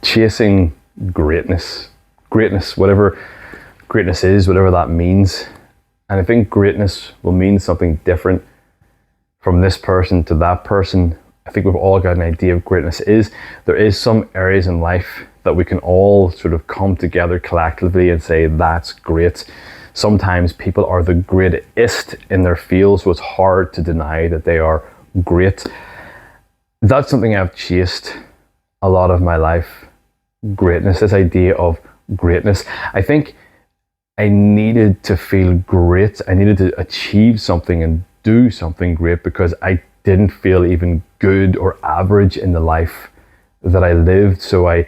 chasing greatness, whatever greatness is, whatever that means. And I think greatness will mean something different from this person to that person. I think we've all got an idea of greatness is. There is some areas in life that we can all sort of come together collectively and say, that's great. Sometimes people are the greatest in their field, so it's hard to deny that they are great. That's something I've chased a lot of my life. Greatness, this idea of greatness. I think I needed to feel great. I needed to achieve something and do something great because I didn't feel even good or average in the life that I lived. So I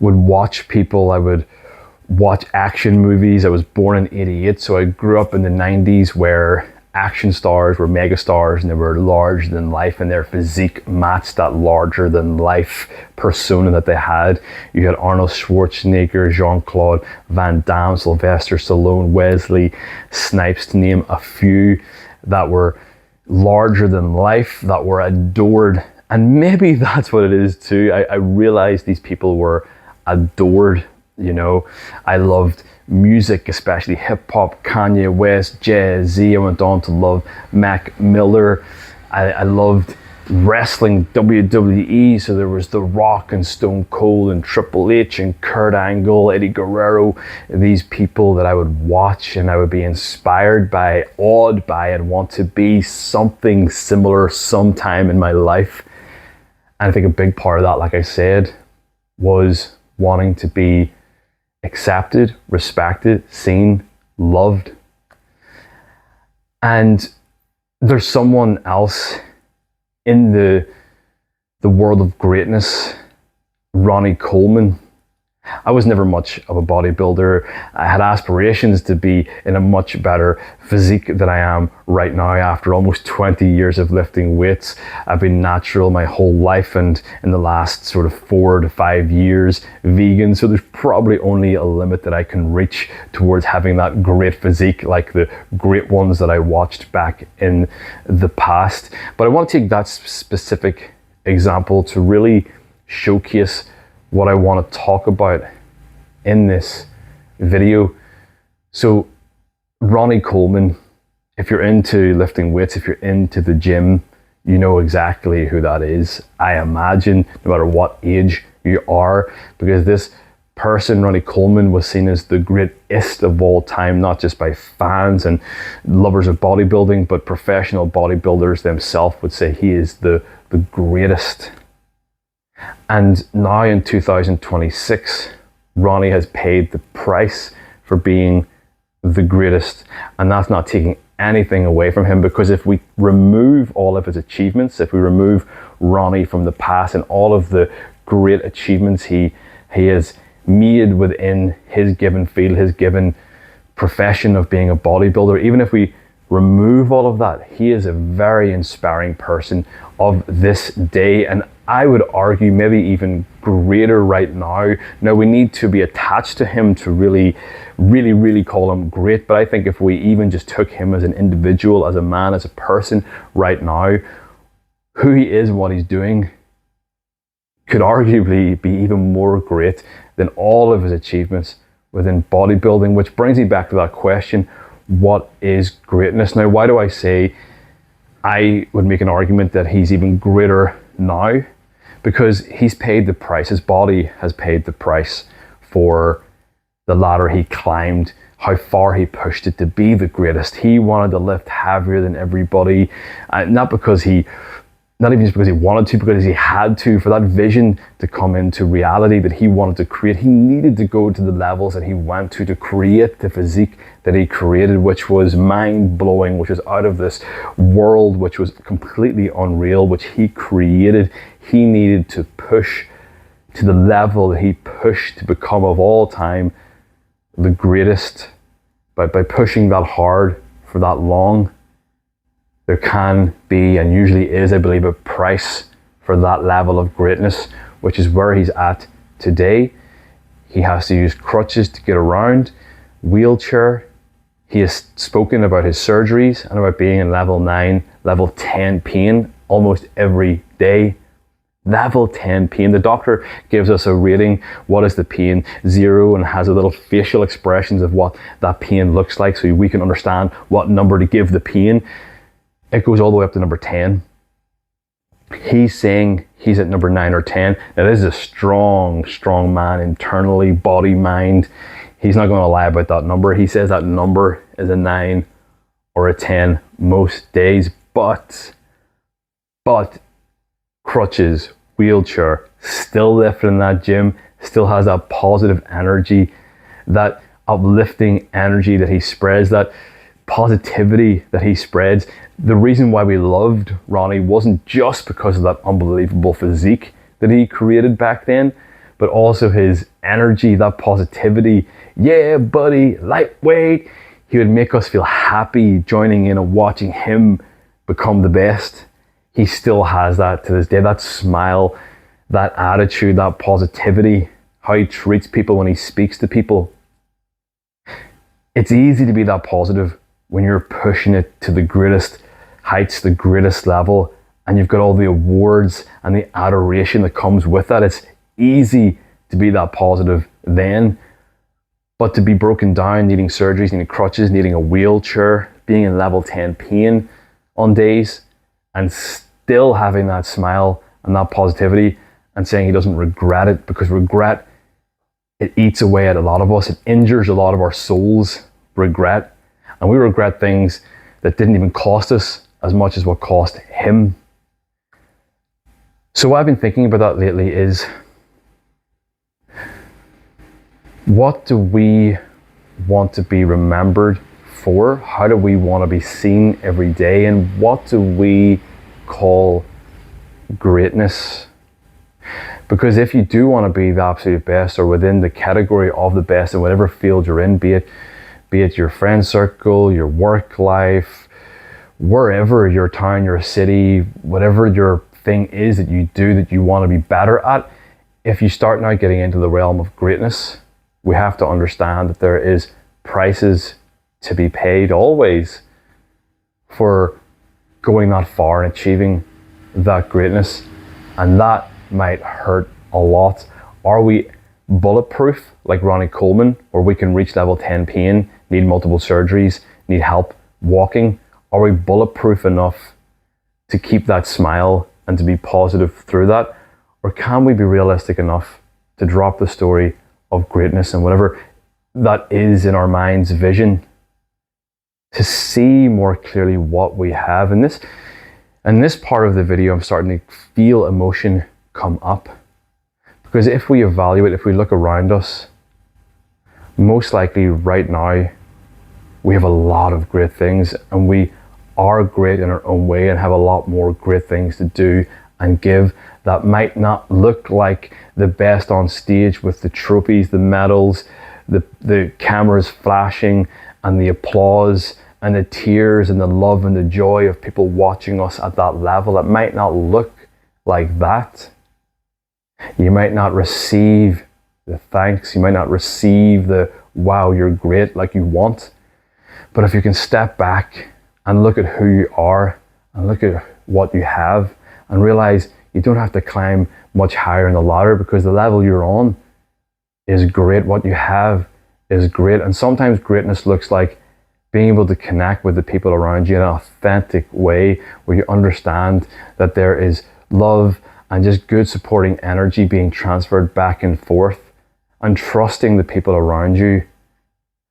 would watch people, I would watch action movies. I was born in 88, so I grew up in the 90s where action stars were mega stars and they were larger than life, and their physique matched that larger than life persona that they had. You had Arnold Schwarzenegger, Jean-Claude Van Damme, Sylvester Stallone, Wesley Snipes, to name a few, that were larger than life, that were adored. And maybe that's what it is too. I realized these people were adored. You know, I loved music, especially hip hop, Kanye West, Jay-Z. I went on to love Mac Miller. I loved wrestling, WWE. So there was The Rock and Stone Cold and Triple H and Kurt Angle, Eddie Guerrero, these people that I would watch and I would be inspired by, awed by, and want to be something similar sometime in my life. And I think a big part of that, like I said, was wanting to be accepted, respected, seen, loved. And there's someone else in the world of greatness, Ronnie Coleman. I was never much of a bodybuilder. I had aspirations to be in a much better physique than I am right now after almost 20 years of lifting weights. I've been natural my whole life, and in the last sort of 4 to 5 years, vegan. So there's probably only a limit that I can reach towards having that great physique like the great ones that I watched back in the past. But I want to take that specific example to really showcase what I want to talk about in this video. So Ronnie Coleman, if you're into lifting weights, if you're into the gym, you know exactly who that is. I imagine no matter what age you are, because this person, Ronnie Coleman, was seen as the greatest of all time, not just by fans and lovers of bodybuilding, but professional bodybuilders themselves would say he is the greatest. And now in 2026, Ronnie has paid the price for being the greatest. And that's not taking anything away from him, because if we remove all of his achievements, if we remove Ronnie from the past and all of the great achievements he has made within his given field, his given profession of being a bodybuilder, even if we remove all of that, he is a very inspiring person of this day, and I would argue maybe even greater right now. Now, we need to be attached to him to really call him great, but I think if we even just took him as an individual, as a man, as a person right now, who he is and what he's doing could arguably be even more great than all of his achievements within bodybuilding, which brings me back to that question, what is greatness? Now, why do I say I would make an argument that he's even greater now? Because he's paid the price. His body has paid the price for the ladder he climbed, how far he pushed it to be the greatest. He wanted to lift heavier than everybody, not even just because he wanted to, because he had to, for that vision to come into reality that he wanted to create. He needed to go to the levels that he went to create the physique that he created, which was mind-blowing, which was out of this world, which was completely unreal, which he created. He needed to push to the level that he pushed to become of all time the greatest. But by pushing that hard for that long, there can be, and usually is, I believe, a price for that level of greatness, which is where he's at today. He has to use crutches to get around, wheelchair. He has spoken about his surgeries and about being in level 9, level 10 pain almost every day. Level 10 pain. The doctor gives us a rating. What is the pain? 0, and has a little facial expressions of what that pain looks like so we can understand what number to give the pain. It goes all the way up to number 10. He's saying he's at number 9 or 10. Now, this is a strong man internally, body, mind. He's not going to lie about that number. He says that number is a 9 or a 10 most days, but crutches, wheelchair, still lifting in that gym, still has that positive energy, that uplifting energy that he spreads, that positivity that he spreads. The reason why we loved Ronnie wasn't just because of that unbelievable physique that he created back then, but also his energy, that positivity. Yeah, buddy, lightweight. He would make us feel happy joining in and watching him become the best. He still has that to this day, that smile, that attitude, that positivity, how he treats people when he speaks to people. It's easy to be that positive when you're pushing it to the greatest heights, the greatest level, and you've got all the awards and the adoration that comes with that. It's easy to be that positive then, but to be broken down, needing surgeries, needing crutches, needing a wheelchair, being in level 10 pain on days, and still having that smile and that positivity and saying he doesn't regret it, because regret, it eats away at a lot of us. It injures a lot of our souls, regret. And we regret things that didn't even cost us as much as what cost him. So what I've been thinking about that lately is, what do we want to be remembered for? How do we want to be seen every day? And what do we call greatness? Because if you do want to be the absolute best, or within the category of the best in whatever field you're in, be it your friend circle, your work life, wherever, your town, your city, whatever your thing is that you do that you want to be better at, if you start now getting into the realm of greatness, we have to understand that there is prices to be paid always for going that far and achieving that greatness, and that might hurt a lot. Are we bulletproof like Ronnie Coleman, where we can reach level 10 pain, need multiple surgeries, need help walking? Are we bulletproof enough to keep that smile and to be positive through that? Or can we be realistic enough to drop the story of greatness and whatever that is in our mind's vision, to see more clearly what we have? In this part of the video, I'm starting to feel emotion come up, because if we evaluate, if we look around us, most likely right now we have a lot of great things, and we are great in our own way and have a lot more great things to do and give that might not look like the best on stage with the trophies, the medals, the cameras flashing and the applause and the tears and the love and the joy of people watching us at that level. It might not look like that. You might not receive the thanks, you might not receive the wow, you're great like you want. But if you can step back and look at who you are and look at what you have and realize you don't have to climb much higher in the ladder, because the level you're on is great. What you have is great. And sometimes greatness looks like being able to connect with the people around you in an authentic way, where you understand that there is love and just good supporting energy being transferred back and forth, and trusting the people around you,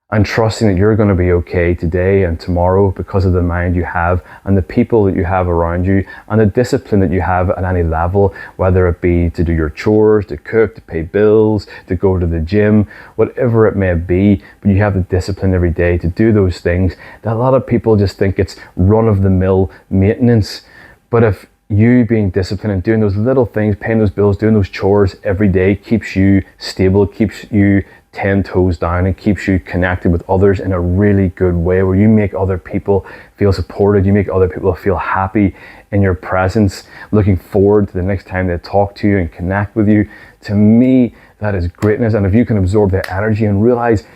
and trusting that you're going to be okay today and tomorrow because of the mind you have and the people that you have around you and the discipline that you have at any level, whether it be to do your chores, to cook, to pay bills, to go to the gym, whatever it may be. But you have the discipline every day to do those things that a lot of people just think it's run-of-the-mill maintenance. But if you being disciplined and doing those little things, paying those bills, doing those chores every day keeps you stable, keeps you 10 toes down, and keeps you connected with others in a really good way, where you make other people feel supported, you make other people feel happy in your presence, looking forward to the next time they talk to you and connect with you. To me, that is greatness. And if you can absorb the energy and realize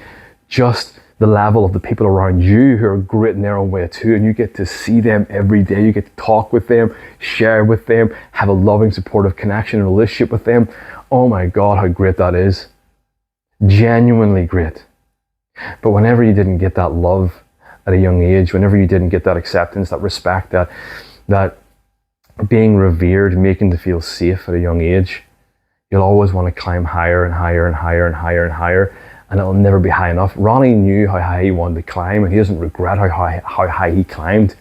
just the level of the people around you who are great in their own way too, and you get to see them every day, you get to talk with them, share with them, have a loving, supportive connection and relationship with them. Oh my God, how great that is. Genuinely great. But whenever you didn't get that love at a young age, whenever you didn't get that acceptance, that respect, that being revered, making to feel safe at a young age, you'll always want to climb higher and higher and higher and higher and higher, and it'll never be high enough. Ronnie knew how high he wanted to climb, and he doesn't regret how high he climbed,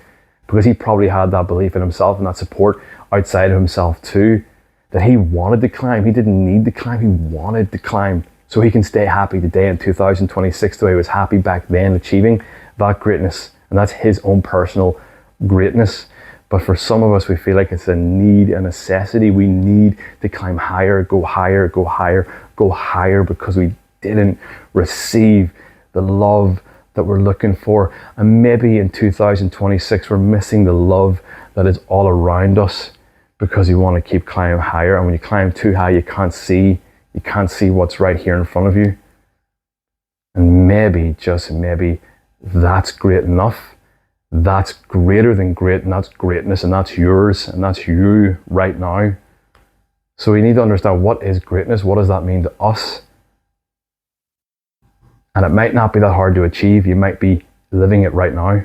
because he probably had that belief in himself and that support outside of himself too, that he wanted to climb. He didn't need to climb, he wanted to climb, so he can stay happy today in 2026 the way he was happy back then, achieving that greatness. And that's his own personal greatness. But for some of us, we feel like it's a need, a necessity. We need to climb higher, go higher, go higher, go higher, because we didn't receive the love that we're looking for. And maybe in 2026, we're missing the love that is all around us, because you want to keep climbing higher. And when you climb too high, you can't see what's right here in front of you. And maybe, just maybe, that's great enough. That's greater than great, and that's greatness, and that's yours, and that's you right now. So we need to understand, what is greatness? What does that mean to us? And it might not be that hard to achieve. You might be living it right now.